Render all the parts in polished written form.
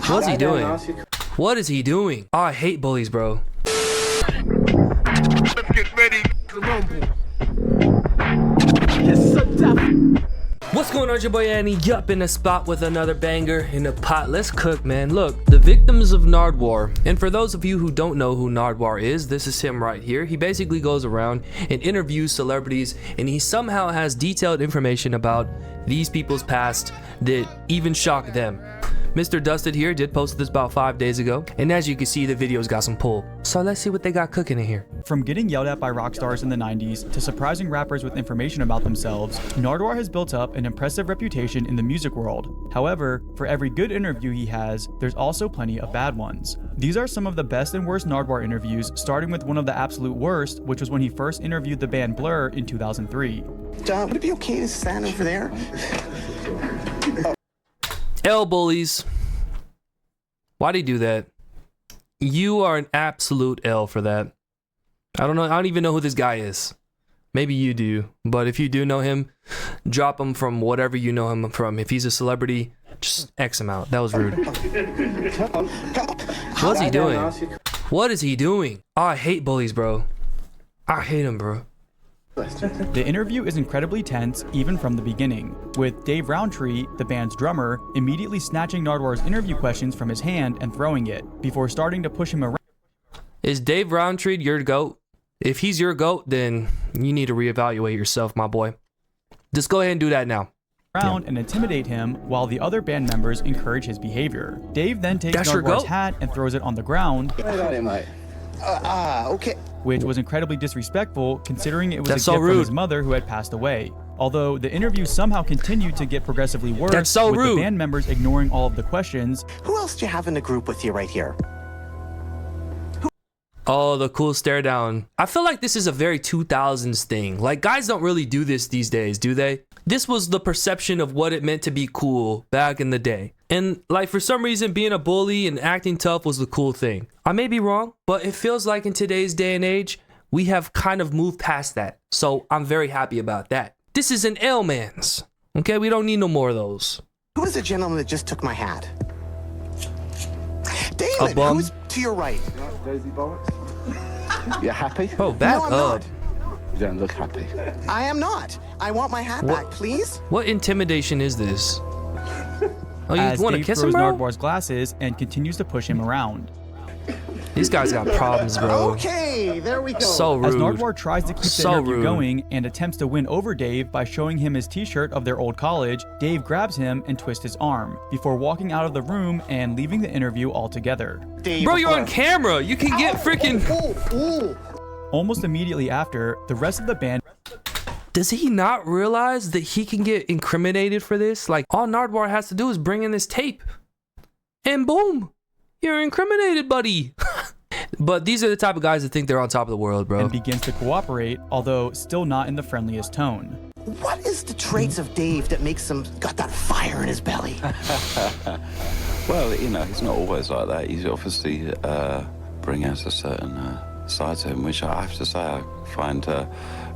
What's he doing? What is he doing? Oh, I hate bullies, bro. Let's get ready to rumble. What's going on, your boy AntiiUP in the spot with another banger in the pot. Let's cook, man. Look, the victims of Nardwuar. And for those of you who don't know who Nardwuar is, this is him right here. He basically goes around and interviews celebrities, and he somehow has detailed information about these people's past that even shock them. Mr. Dusted here did post this about 5 days ago, and as you can see, the video's got some pull. So let's see what they got cooking in here. From getting yelled at by rock stars in the 90s to surprising rappers with information about themselves, Nardwuar has built up an impressive reputation in the music world. However, for every good interview he has, there's also plenty of bad ones. These are some of the best and worst Nardwuar interviews, starting with one of the absolute worst, which was when he first interviewed the band Blur in 2003. Would it be okay to stand over there? L bullies. Why'd he do that? You are an absolute L for that. I don't know. I don't even know who this guy is. Maybe you do. But if you do know him, drop him from whatever you know him from. If he's a celebrity, just X him out. That was rude. What's he doing? What is he doing? Oh, I hate bullies, bro. I hate him, bro. The interview is incredibly tense, even from the beginning, with Dave Roundtree, the band's drummer, immediately snatching Nardwuar's interview questions from his hand and throwing it, before starting to push him around. Is Dave Roundtree your GOAT? If he's your GOAT, then you need to reevaluate yourself, my boy. Just go ahead and do that now. And intimidate him, while the other band members encourage his behavior. Dave then takes Nardwuar's hat and throws it on the ground. Okay. Which was incredibly disrespectful, considering it was a gift rude from his mother who had passed away. Although the interview somehow continued to get progressively worse, with the band members ignoring all of the questions. Who else do you have in the group with you right here? Oh, the cool stare down. I feel like this is a very 2000s thing. Like, guys don't really do this these days, do they? This was the perception of what it meant to be cool back in the day. And like, for some reason, being a bully and acting tough was the cool thing. I may be wrong, but it feels like in today's day and age, we have kind of moved past that. So I'm very happy about that. This is an L-man's. Okay, we don't need no more of those. Who is the gentleman that just took my hat? David, who's to your right? Daisy bollocks. You happy? Oh, back no, I'm up. not. You don't look happy. I am not. I want my hat back, please. What intimidation is this? Oh, you want to kiss him, bro? Nardwuar's glasses and continues to push him around. These guys got problems, bro. Okay, there we go. So rude. As Nardwuar tries to keep the interview going and attempts to win over Dave by showing him his t-shirt of their old college, Dave grabs him and twists his arm, before walking out of the room and leaving the interview altogether. Bro, you're on camera. You can get freaking... Almost immediately after, the rest of the band... Does he not realize that he can get incriminated for this? Like, all Nardwuar has to do is bring in this tape. And boom, you're incriminated, buddy. But these are the type of guys that think they're on top of the world, bro. And begins to cooperate, although still not in the friendliest tone. What is the traits of Dave that makes him got that fire in his belly? Well, you know, he's not always like that. He's obviously bring out a certain side to him, which I have to say I find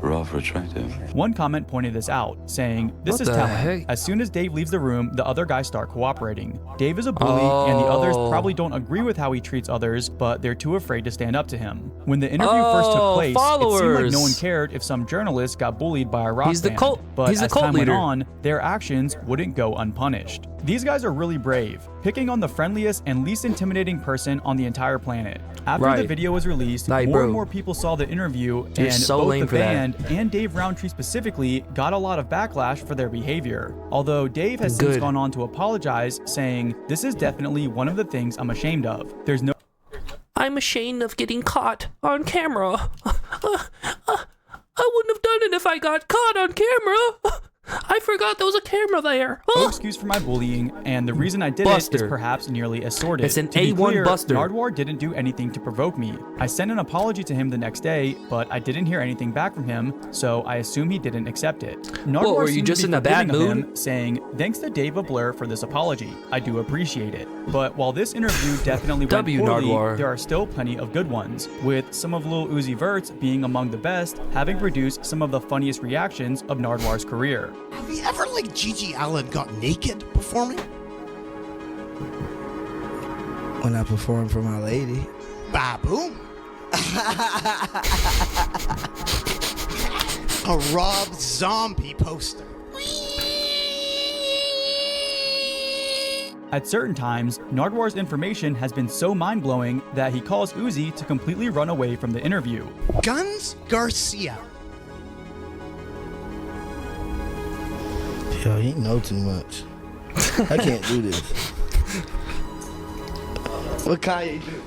rather attractive. One comment pointed this out, saying, "This is talent." As soon as Dave leaves the room, the other guys start cooperating. Dave is a bully, and the others probably don't agree with how he treats others, but they're too afraid to stand up to him. When the interview first took place, it seemed like no one cared if some journalist got bullied by a rock band. But as time went on, their actions wouldn't go unpunished. These guys are really brave, picking on the friendliest and least intimidating person on the entire planet. After the video was released, more and more people saw the interview, and both the band and Dave Roundtree specifically got a lot of backlash for their behavior. Although Dave has since gone on to apologize, saying, "This is definitely one of the things I'm ashamed of. There's no..." I'm ashamed of getting caught on camera. I wouldn't have done it if I got caught on camera. I forgot there was a camera there. No excuse for my bullying, and the reason I did it is perhaps nearly as sordid. It's an A1 buster. Nardwuar didn't do anything to provoke me. I sent an apology to him the next day, but I didn't hear anything back from him, so I assume he didn't accept it. Nardwuar were you just in a bad mood? Saying, "Thanks to Dave of Blur for this apology. I do appreciate it." But while this interview definitely went poorly, Nardwuar. there are still plenty of good ones, with some of Lil Uzi Vert's being among the best, having produced some of the funniest reactions of Nardwuar's career. Have you ever, like Gigi Allen, got naked performing? when I perform for my lady. Ba-boom. A Rob Zombie poster. At certain times, Nardwuar's information has been so mind-blowing that he calls Uzi to completely run away from the interview. Guns Garcia. Yo, he know too much. I can't do this. What Kanye do?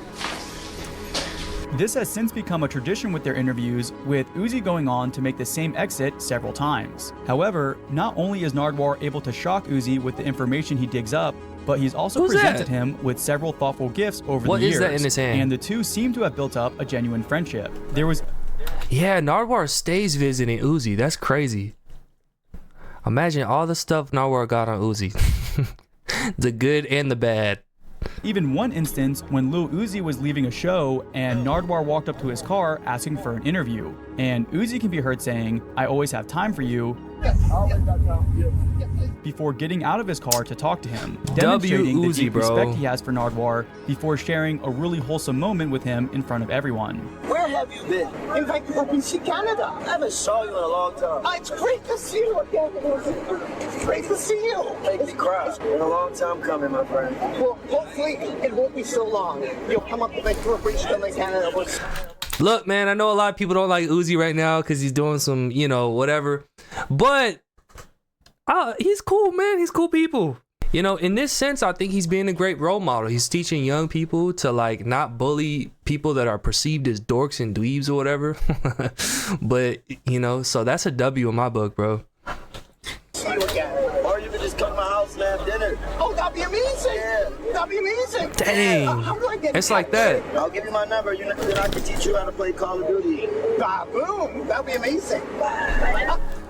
This has since become a tradition with their interviews, with Uzi going on to make the same exit several times. However, not only is Nardwuar able to shock Uzi with the information he digs up, but he's also presented him with several thoughtful gifts over the years. What is that in his hand? And the two seem to have built up a genuine friendship. Yeah, Nardwuar stays visiting Uzi. That's crazy. Imagine all the stuff Nardwuar got on Uzi. The good and the bad. Even one instance when Lil Uzi was leaving a show and Nardwuar walked up to his car asking for an interview. And Uzi can be heard saying, "I always have time for you," before getting out of his car to talk to him, demonstrating the deep respect he has for Nardwuar before sharing a really wholesome moment with him in front of everyone. Where have you been? In Vancouver, BC, Canada. I haven't saw you in a long time. It's great to see you again. It's great to see you. Make me cry. It's been a long time coming, my friend. Well, hopefully it won't be so long. You'll come up to Vancouver, British Columbia, Canada. Look, man, I know a lot of people don't like Uzi right now because he's doing some, you know, whatever. But he's cool, man. He's cool people. You know, in this sense, I think he's being a great role model. He's teaching young people to, like, not bully people that are perceived as dorks and dweebs or whatever. But, you know, so that's a W in my book, bro. See you again. Or you could just come to my house and have dinner. Oh, that'd be amazing. Yeah. That'd be amazing. Dang. How do I get it's like that. I'll give you my number. Then I can teach you how to play Call of Duty. Boom. That'd be amazing.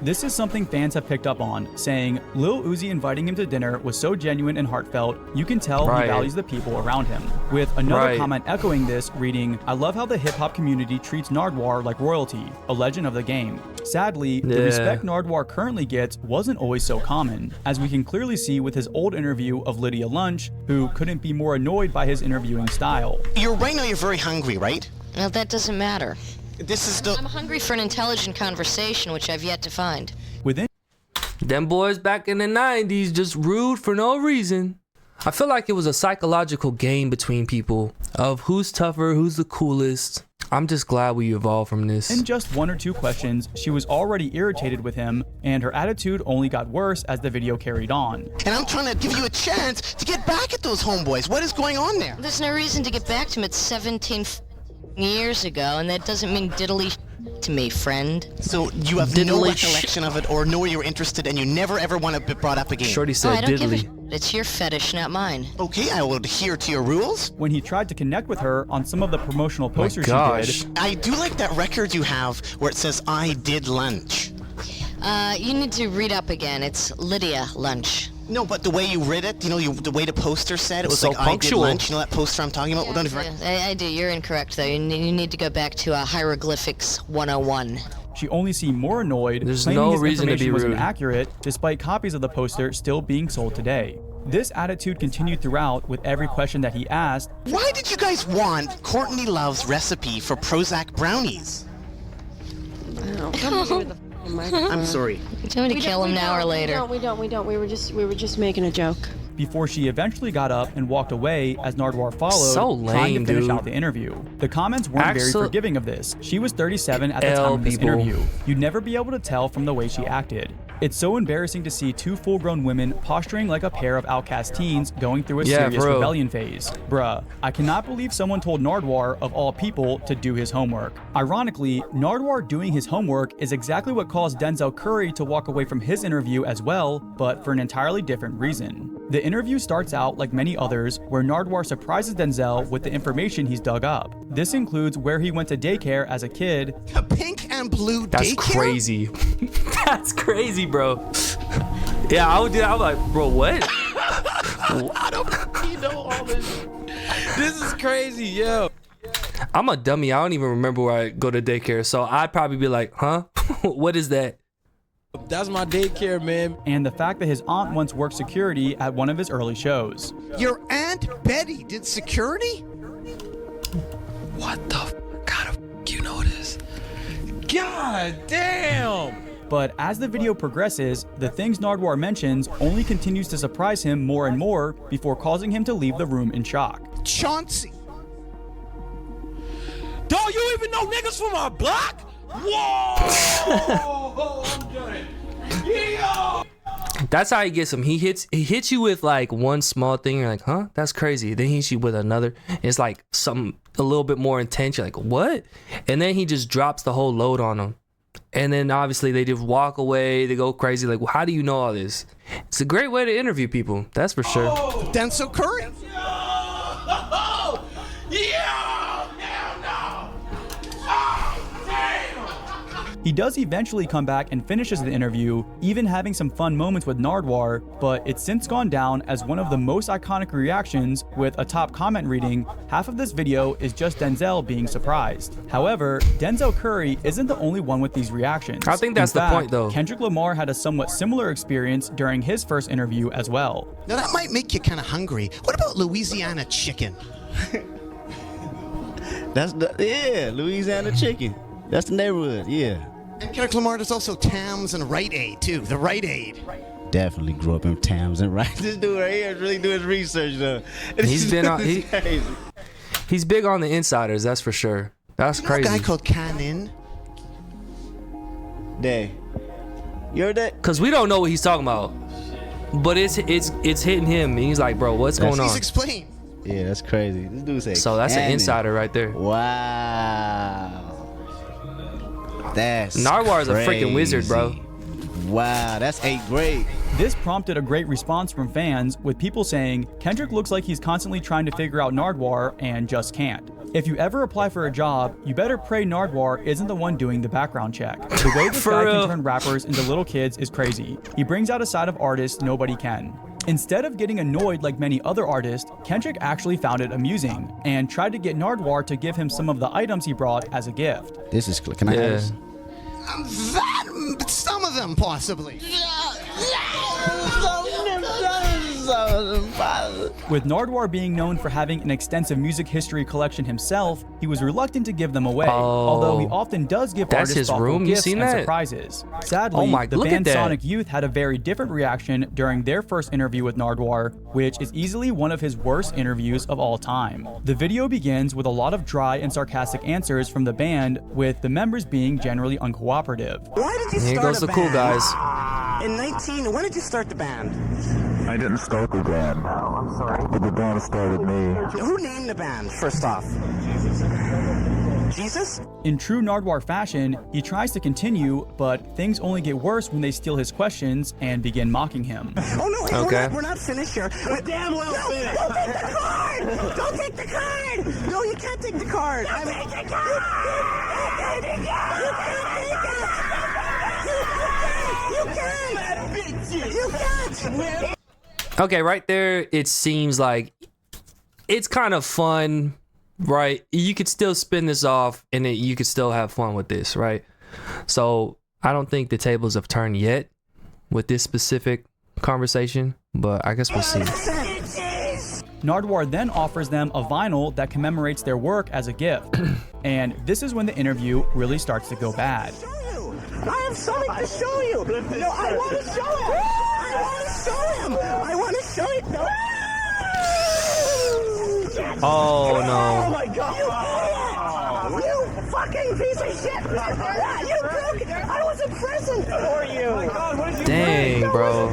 This is something fans have picked up on, saying Lil Uzi inviting him to dinner was so genuine and heartfelt, you can tell he values the people around him. With another comment echoing this, reading, "I love how the hip-hop community treats Nardwuar like royalty, a legend of the game." Sadly, the respect Nardwuar currently gets wasn't always so common, as we can clearly see with his old interview of Lydia Lunch, who couldn't be more annoyed by his interviewing style. Right now you're very hungry, right? Well, that doesn't matter. This is the... I'm hungry for an intelligent conversation, which I've yet to find. Within them boys back in the 90s just rude for no reason. I feel like it was a psychological game between people of who's tougher, who's the coolest. I'm just glad we evolved from this. In just one or two questions, she was already irritated with him, and her attitude only got worse as the video carried on. And I'm trying to give you a chance to get back at those homeboys. What is going on there? There's no reason to get back to him. It's 17 years ago, and that doesn't mean diddly to me, friend. So you have no recollection of it or know you're interested and you never ever want to be brought up again? Shorty said I don't diddly. give a it's your fetish, not mine. Okay, I will adhere to your rules. When he tried to connect with her on some of the promotional posters she did. I do like that record you have where it says, "I did lunch." You need to read up again. It's Lydia Lunch. No, but the way you read it, you know, the way the poster said, it was so like, punctual. "I did lunch." You know that poster I'm talking about? Yeah, I do. You're incorrect, though. You need to go back to Hieroglyphics 101. She only seemed more annoyed, There's claiming no his reason to be information was rude. inaccurate, despite copies of the poster still being sold today. This attitude continued throughout with every question that he asked. Why did you guys want Courtney Love's recipe for Prozac brownies? I'm sorry. Do you want me to kill him now or later? No, we don't. We were just making a joke. Before she eventually got up and walked away as Nardwuar followed, So lame, trying to finish dude. out the interview. The comments weren't very forgiving of this. She was 37 at the time of this people. interview. You'd never be able to tell from the way she acted. It's so embarrassing to see two full-grown women posturing like a pair of outcast teens going through a serious bro. rebellion phase. Bruh, I cannot believe someone told Nardwuar, of all people, to do his homework. Ironically, Nardwuar doing his homework is exactly what caused Denzel Curry to walk away from his interview as well, but for an entirely different reason. The interview starts out like many others, where Nardwuar surprises Denzel with the information he's dug up. This includes where he went to daycare as a kid. A pink and blue That's daycare? crazy. That's crazy, bro. Yeah, I would do that. I'm like, bro, what? I don't you know all this. This is crazy, yo. I'm a dummy. I don't even remember where I go to daycare, so I'd probably be like, huh? What is that? That's my daycare, man. And the fact that his aunt once worked security at one of his early shows. Your Aunt Betty did security? What the kind of you know this? God damn! But as the video progresses, the things Nardwuar mentions only continues to surprise him more and more before causing him to leave the room in shock. Chauncey! Don't you even know niggas from our block? Whoa! I'm done. Yeah! That's how he gets him. He hits you with like one small thing. You're like, huh? That's crazy. Then he hits you with another. It's like something a little bit more intense. You're like, what? And then he just drops the whole load on him. And then obviously they just walk away. They go crazy. Like, well, how do you know all this? It's a great way to interview people. That's for sure. Oh. Denzel Curry? Yeah! Hell no! Oh, damn! He does eventually come back and finishes the interview, even having some fun moments with Nardwuar, but it's since gone down as one of the most iconic reactions, with a top comment reading, half of this video is just Denzel being surprised. However, Denzel Curry isn't the only one with these reactions. I think that's the point though. Kendrick Lamar had a somewhat similar experience during his first interview as well. Now that might make you kind of hungry. What about Louisiana chicken? Yeah, Louisiana chicken. That's the neighborhood, yeah. And Kendrick Lamar, there's also Tams and Rite Aid, too. The Rite Aid. Definitely grew up in Tams and Rite. This dude right here is really doing his research, though. He's been on. He's big on the insiders, that's for sure. That's crazy. A guy called Canin. Day. You heard that? Cause we don't know what he's talking about, but it's hitting him. And he's like, bro, what's going on? He's explained. Yeah, that's crazy. This dude said. So that's an insider right there. Wow. That's Nardwuar is a freaking wizard, bro. Wow, that's 8th grade. This prompted a great response from fans, with people saying, Kendrick looks like he's constantly trying to figure out Nardwuar and just can't. If you ever apply for a job, you better pray Nardwuar isn't the one doing the background check. The way this guy can turn rappers into little kids is crazy. He brings out a side of artists nobody can. Instead of getting annoyed like many other artists, Kendrick actually found it amusing and tried to get Nardwuar to give him some of the items he brought as a gift. This is, can I have this? Some of them, possibly. With Nardwuar being known for having an extensive music history collection himself, he was reluctant to give them away, although he often does give artists thoughtful gifts and surprises. Sadly, the band Sonic Youth had a very different reaction during their first interview with Nardwuar, which is easily one of his worst interviews of all time. The video begins with a lot of dry and sarcastic answers from the band, with the members being generally uncooperative. Why did you Here start goes a the cool band? guys. When did you start the band? I didn't start the band. Oh, I'm sorry. But the band started me. Who named the band, first off? Jesus? In true Nardwuar fashion, he tries to continue, but things only get worse when they steal his questions and begin mocking him. Oh no, hey, Okay. we're not finished here. We're damn well finished. Don't take the card! Don't take the card! No, you can't take the card. Don't take the card! You can't! Okay, right there, it seems like it's kind of fun, right? You could still spin this off and you could still have fun with this, right? So I don't think the tables have turned yet with this specific conversation, but I guess we'll see. Nardwuar then offers them a vinyl that commemorates their work as a gift. And this is when the interview really starts to go bad. I have something to show you. No, I want to show him. I want to show him. I want to show you. No. Oh Oh no. my God. You fucking piece of shit. You broke it. I was a present for you. Dang, bro.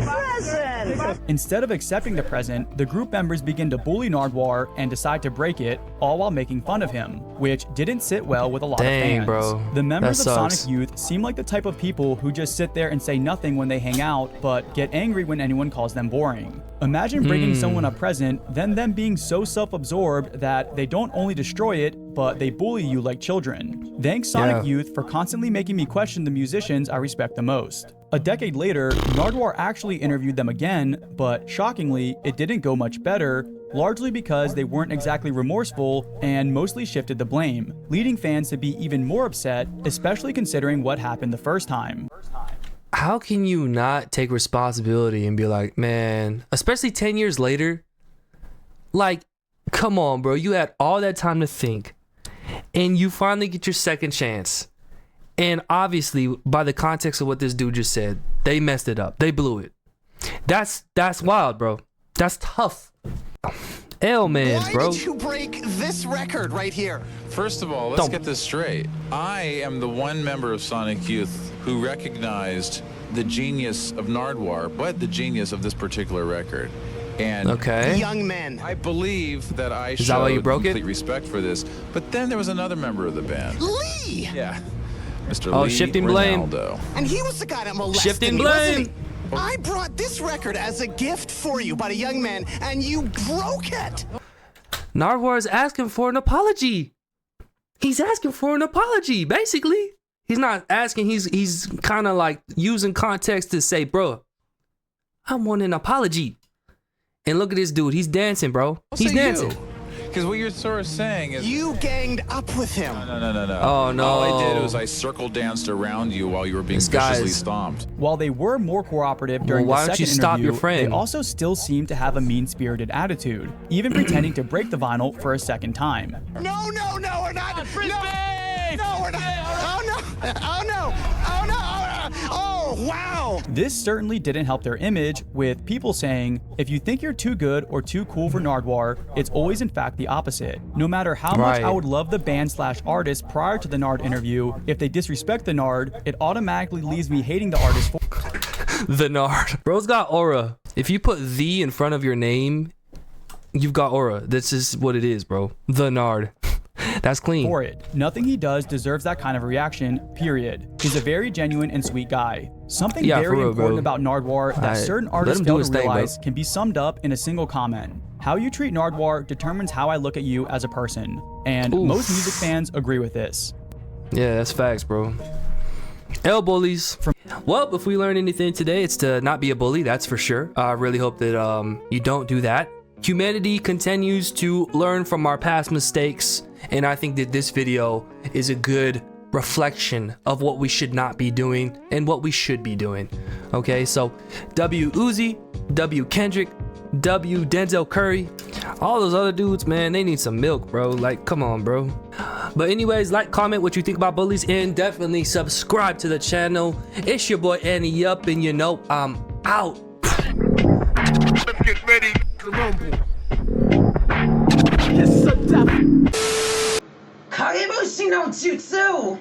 Instead of accepting the present, the group members begin to bully Nardwuar and decide to break it, all while making fun of him, which didn't sit well with a lot of fans. Bro. The members That of sucks. Sonic Youth seem like the type of people who just sit there and say nothing when they hang out, but get angry when anyone calls them boring. Imagine bringing someone a present, then them being so self-absorbed that they don't only destroy it, but they bully you like children. Thanks Sonic Youth for constantly making me question the musicians I respect the most. A decade later, Nardwuar actually interviewed them again, but shockingly, it didn't go much better, largely because they weren't exactly remorseful and mostly shifted the blame, leading fans to be even more upset, especially considering what happened the first time. how can you not take responsibility and be like, man, especially 10 years later, like, come on, bro, you had all that time to think and you finally get your second chance. And obviously, by the context of what this dude just said, they messed it up. They blew it. That's wild, bro. That's tough. L-mans, bro. Why did you break this record right here? First of all, let's get this straight. I am the one member of Sonic Youth who recognized the genius of Nardwuar, but the genius of this particular record. And young men, I believe that I Is that why you showed broke complete respect for this. But then there was another member of the band. Lee! Yeah. Mr. Oh, Lee shifting blame. Ronaldo. And he was the guy that molested Shifting me, blame. wasn't he? I brought this record as a gift for you by a young man, and you broke it! Nardwuar is asking for an apology. He's asking for an apology, basically. He's not asking, he's kind of like using context to say, bro, I want an apology. And look at this dude, he's dancing, bro. He's dancing. Because what you're sort of saying is... You ganged up with him. No. Oh, no. All I did was I circle danced around you while you were being viciously stomped. While they were more cooperative during why the don't second you stop interview, your friend? they also still seemed to have a mean-spirited attitude, even pretending to break the vinyl for a second time. No, we're not. No, we're not. Oh, no. Oh, no. Oh, no. Oh, wow. This certainly didn't help their image, with people saying, if you think you're too good or too cool for Nardwuar, it's always in fact the opposite. No matter how much I would love the band/artist prior to the Nard interview, if they disrespect the Nard, it automatically leaves me hating the artist for the Nard. Bro's got aura. If you put the in front of your name, you've got aura. This is what it is, bro. The Nard. That's clean. For it. Nothing he does deserves that kind of reaction, period. He's a very genuine and sweet guy. Something very important about Nardwuar that certain artists fail to realize can be summed up in a single comment. How you treat Nardwuar determines how I look at you as a person. And most music fans agree with this. Yeah, that's facts, bro. L bullies. Well, if we learned anything today, it's to not be a bully, that's for sure. I really hope that you don't do that. Humanity continues to learn from our past mistakes, and I think that this video is a good reflection of what we should not be doing and what we should be doing. Okay, so W Uzi, W Kendrick, W Denzel Curry, all those other dudes, man, they need some milk, bro. Like, come on, bro. But anyways, like, comment what you think about bullies, and definitely subscribe to the channel. It's your boy AntiiUP, and you know I'm out. Let's get ready to rumble. Kagebushi no Jutsu!